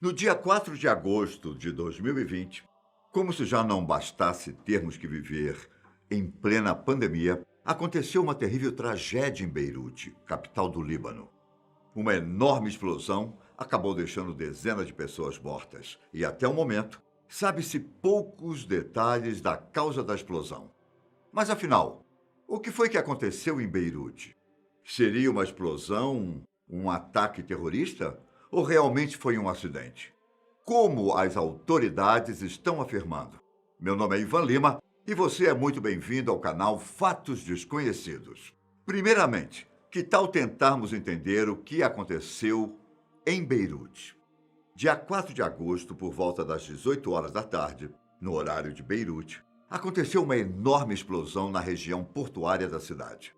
No dia 4 de agosto de 2020, como se já não bastasse termos que viver em plena pandemia, aconteceu uma terrível tragédia em Beirute, capital do Líbano. Uma enorme explosão acabou deixando dezenas de pessoas mortas e, até o momento, sabe-se poucos detalhes da causa da explosão. Mas, afinal, o que foi que aconteceu em Beirute? Seria uma explosão, um ataque terrorista? Ou realmente foi um acidente? Como as autoridades estão afirmando? Meu nome é Ivan Lima e você é muito bem-vindo ao canal Fatos Desconhecidos. Primeiramente, que tal tentarmos entender o que aconteceu em Beirute? Dia 4 de agosto, por volta das 18 horas da tarde, no horário de Beirute, aconteceu uma enorme explosão na região portuária da cidade.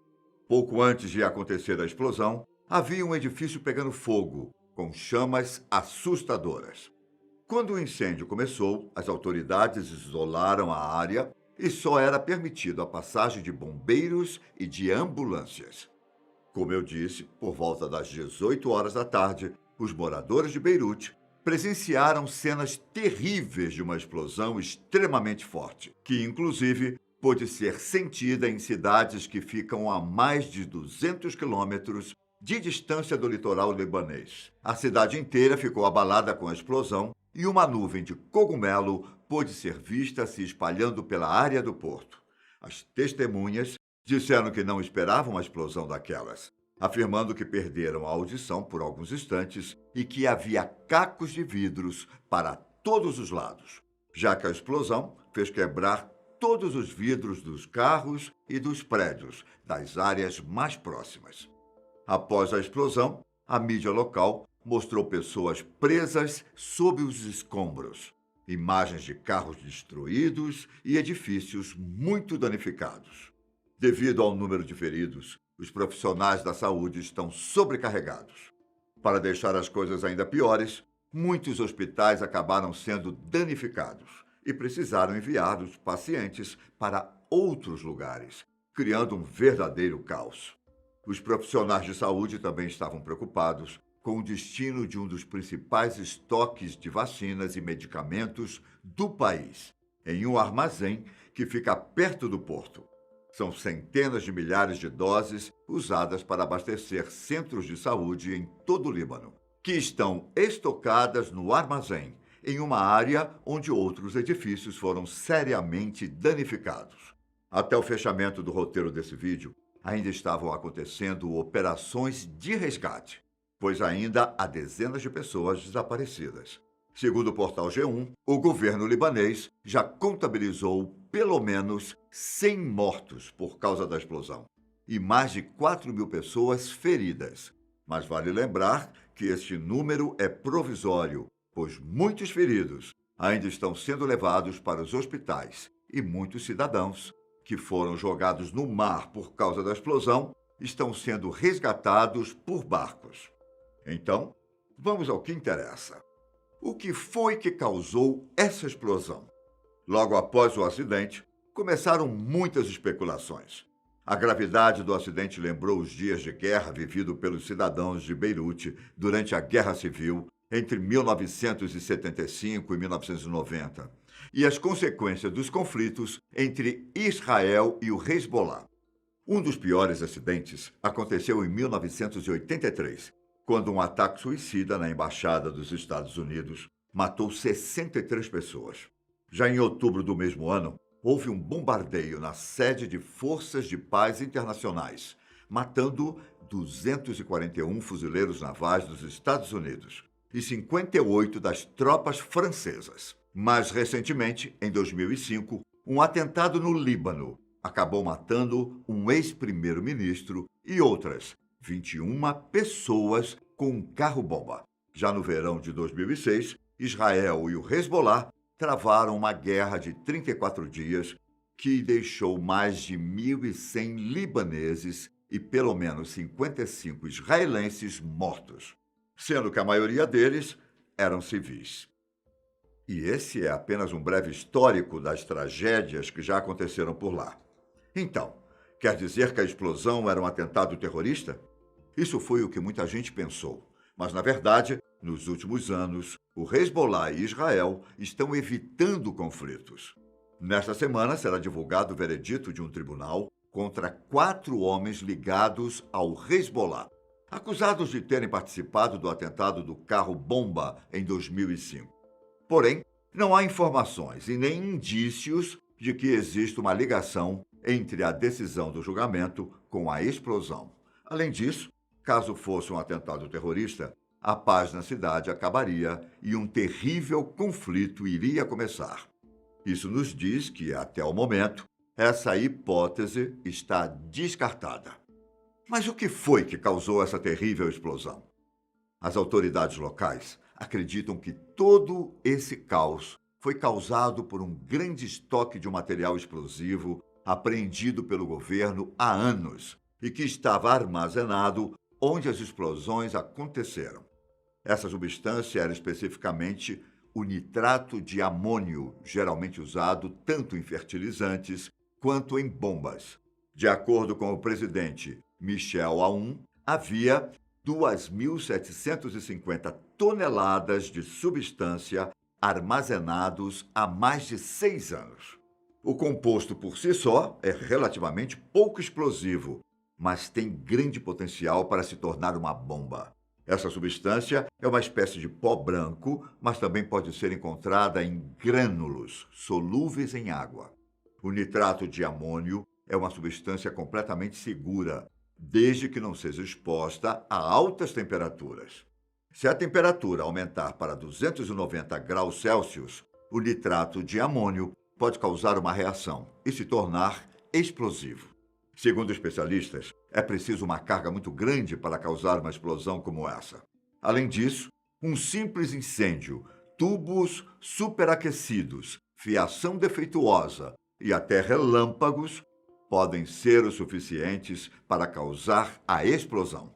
Pouco antes de acontecer a explosão, havia um edifício pegando fogo, com chamas assustadoras. Quando o incêndio começou, as autoridades isolaram a área e só era permitido a passagem de bombeiros e de ambulâncias. Como eu disse, por volta das 18 horas da tarde, os moradores de Beirute presenciaram cenas terríveis de uma explosão extremamente forte, que inclusive pôde ser sentida em cidades que ficam a mais de 200 quilômetros de distância do litoral libanês. A cidade inteira ficou abalada com a explosão e uma nuvem de cogumelo pôde ser vista se espalhando pela área do porto. As testemunhas disseram que não esperavam a explosão daquelas, afirmando que perderam a audição por alguns instantes e que havia cacos de vidros para todos os lados, já que a explosão fez quebrar todos os vidros dos carros e dos prédios das áreas mais próximas. Após a explosão, a mídia local mostrou pessoas presas sob os escombros, imagens de carros destruídos e edifícios muito danificados. Devido ao número de feridos, os profissionais da saúde estão sobrecarregados. Para deixar as coisas ainda piores, muitos hospitais acabaram sendo danificados e precisaram enviar os pacientes para outros lugares, criando um verdadeiro caos. Os profissionais de saúde também estavam preocupados com o destino de um dos principais estoques de vacinas e medicamentos do país, em um armazém que fica perto do porto. São centenas de milhares de doses usadas para abastecer centros de saúde em todo o Líbano, que estão estocadas no armazém, em uma área onde outros edifícios foram seriamente danificados. Até o fechamento do roteiro desse vídeo, ainda estavam acontecendo operações de resgate, pois ainda há dezenas de pessoas desaparecidas. Segundo o portal G1, o governo libanês já contabilizou pelo menos 100 mortos por causa da explosão e mais de 4.000 pessoas feridas. Mas vale lembrar que este número é provisório, pois muitos feridos ainda estão sendo levados para os hospitais e muitos cidadãos que foram jogados no mar por causa da explosão estão sendo resgatados por barcos. Então, vamos ao que interessa. O que foi que causou essa explosão? Logo após o acidente, começaram muitas especulações. A gravidade do acidente lembrou os dias de guerra vividos pelos cidadãos de Beirute durante a Guerra Civil entre 1975 e 1990, e as consequências dos conflitos entre Israel e o Hezbollah. Um dos piores acidentes aconteceu em 1983, quando um ataque suicida na Embaixada dos Estados Unidos matou 63 pessoas. Já em outubro do mesmo ano, houve um bombardeio na sede de Forças de Paz Internacionais, matando 241 fuzileiros navais dos Estados Unidos e 58 das tropas francesas. Mais recentemente, em 2005, um atentado no Líbano acabou matando um ex-primeiro-ministro e outras 21 pessoas com um carro-bomba. Já no verão de 2006, Israel e o Hezbollah travaram uma guerra de 34 dias que deixou mais de 1.100 libaneses e pelo menos 55 israelenses mortos, sendo que a maioria deles eram civis. E esse é apenas um breve histórico das tragédias que já aconteceram por lá. Então, quer dizer que a explosão era um atentado terrorista? Isso foi o que muita gente pensou, mas na verdade Nos últimos anos, o Hezbollah e Israel estão evitando conflitos. Nesta semana será divulgado o veredito de um tribunal contra 4 homens ligados ao Hezbollah, acusados de terem participado do atentado do carro-bomba em 2005. Porém, não há informações e nem indícios de que exista uma ligação entre a decisão do julgamento com a explosão. Além disso, caso fosse um atentado terrorista, a paz na cidade acabaria e um terrível conflito iria começar. Isso nos diz que, até o momento, essa hipótese está descartada. Mas o que foi que causou essa terrível explosão? As autoridades locais acreditam que todo esse caos foi causado por um grande estoque de um material explosivo apreendido pelo governo há anos e que estava armazenado onde as explosões aconteceram. Essa substância era especificamente o nitrato de amônio, geralmente usado tanto em fertilizantes quanto em bombas. De acordo com o presidente Michel Aoun, havia 2.750 toneladas de substância armazenados há mais de 6 anos. O composto por si só é relativamente pouco explosivo, mas tem grande potencial para se tornar uma bomba. Essa substância é uma espécie de pó branco, mas também pode ser encontrada em grânulos solúveis em água. O nitrato de amônio é uma substância completamente segura, desde que não seja exposta a altas temperaturas. Se a temperatura aumentar para 290 graus Celsius, o nitrato de amônio pode causar uma reação e se tornar explosivo. Segundo especialistas, é preciso uma carga muito grande para causar uma explosão como essa. Além disso, um simples incêndio, tubos superaquecidos, fiação defeituosa e até relâmpagos podem ser o suficientes para causar a explosão.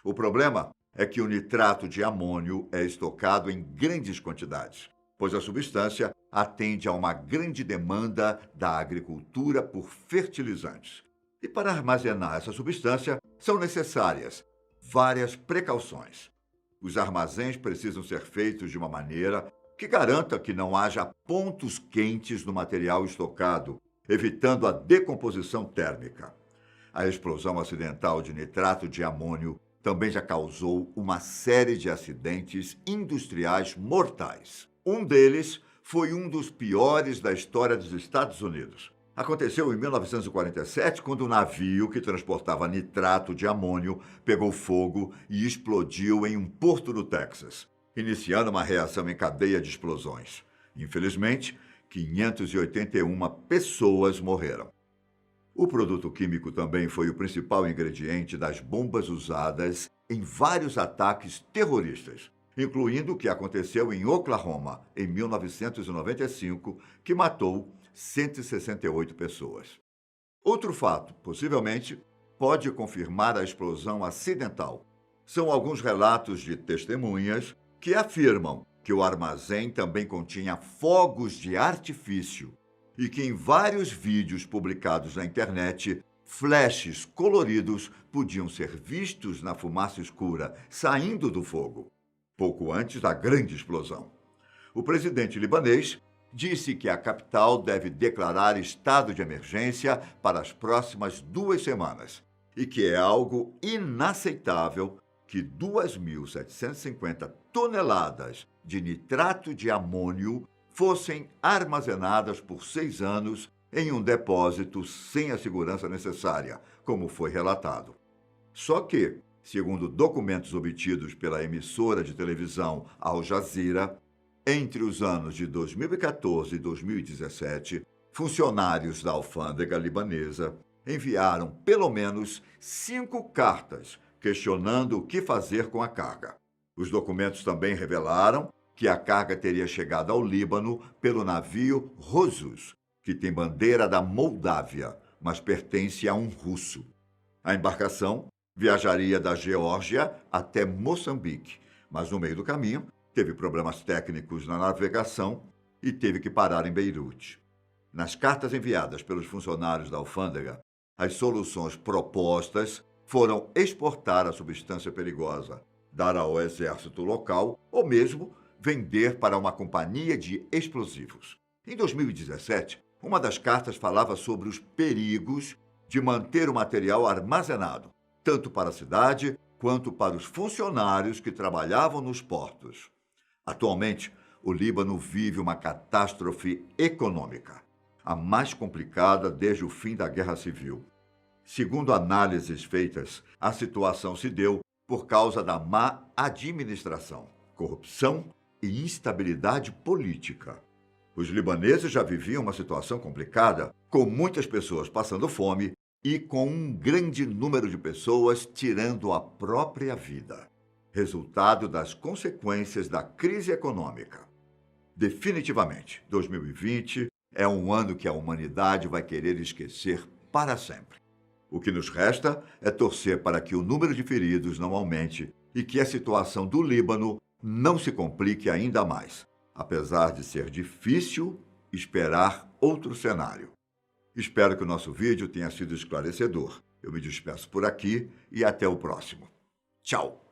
O problema é que o nitrato de amônio é estocado em grandes quantidades, pois a substância atende a uma grande demanda da agricultura por fertilizantes. E para armazenar essa substância, são necessárias várias precauções. Os armazéns precisam ser feitos de uma maneira que garanta que não haja pontos quentes no material estocado, evitando a decomposição térmica. A explosão acidental de nitrato de amônio também já causou uma série de acidentes industriais mortais. Um deles foi um dos piores da história dos Estados Unidos. Aconteceu em 1947, quando um navio que transportava nitrato de amônio pegou fogo e explodiu em um porto do Texas, iniciando uma reação em cadeia de explosões. Infelizmente, 581 pessoas morreram. O produto químico também foi o principal ingrediente das bombas usadas em vários ataques terroristas, incluindo o que aconteceu em Oklahoma, em 1995, que matou 168 pessoas. Outro fato, possivelmente, pode confirmar a explosão acidental. São alguns relatos de testemunhas que afirmam que o armazém também continha fogos de artifício e que em vários vídeos publicados na internet, flashes coloridos podiam ser vistos na fumaça escura saindo do fogo, pouco antes da grande explosão. O presidente libanês disse que a capital deve declarar estado de emergência para as próximas 2 semanas e que é algo inaceitável que 2.750 toneladas de nitrato de amônio fossem armazenadas por 6 anos em um depósito sem a segurança necessária, como foi relatado. Só que, segundo documentos obtidos pela emissora de televisão Al Jazeera, entre os anos de 2014 e 2017, funcionários da alfândega libanesa enviaram pelo menos 5 cartas questionando o que fazer com a carga. Os documentos também revelaram que a carga teria chegado ao Líbano pelo navio Rosus, que tem bandeira da Moldávia, mas pertence a um russo. A embarcação viajaria da Geórgia até Moçambique, mas no meio do caminho teve problemas técnicos na navegação e teve que parar em Beirute. Nas cartas enviadas pelos funcionários da alfândega, as soluções propostas foram exportar a substância perigosa, dar ao exército local ou mesmo vender para uma companhia de explosivos. Em 2017, uma das cartas falava sobre os perigos de manter o material armazenado, tanto para a cidade quanto para os funcionários que trabalhavam nos portos. Atualmente, o Líbano vive uma catástrofe econômica, a mais complicada desde o fim da Guerra Civil. Segundo análises feitas, a situação se deu por causa da má administração, corrupção e instabilidade política. Os libaneses já viviam uma situação complicada, com muitas pessoas passando fome e com um grande número de pessoas tirando a própria vida, resultado das consequências da crise econômica. Definitivamente, 2020 é um ano que a humanidade vai querer esquecer para sempre. O que nos resta é torcer para que o número de feridos não aumente e que a situação do Líbano não se complique ainda mais, apesar de ser difícil esperar outro cenário. Espero que o nosso vídeo tenha sido esclarecedor. Eu me despeço por aqui e até o próximo. Tchau!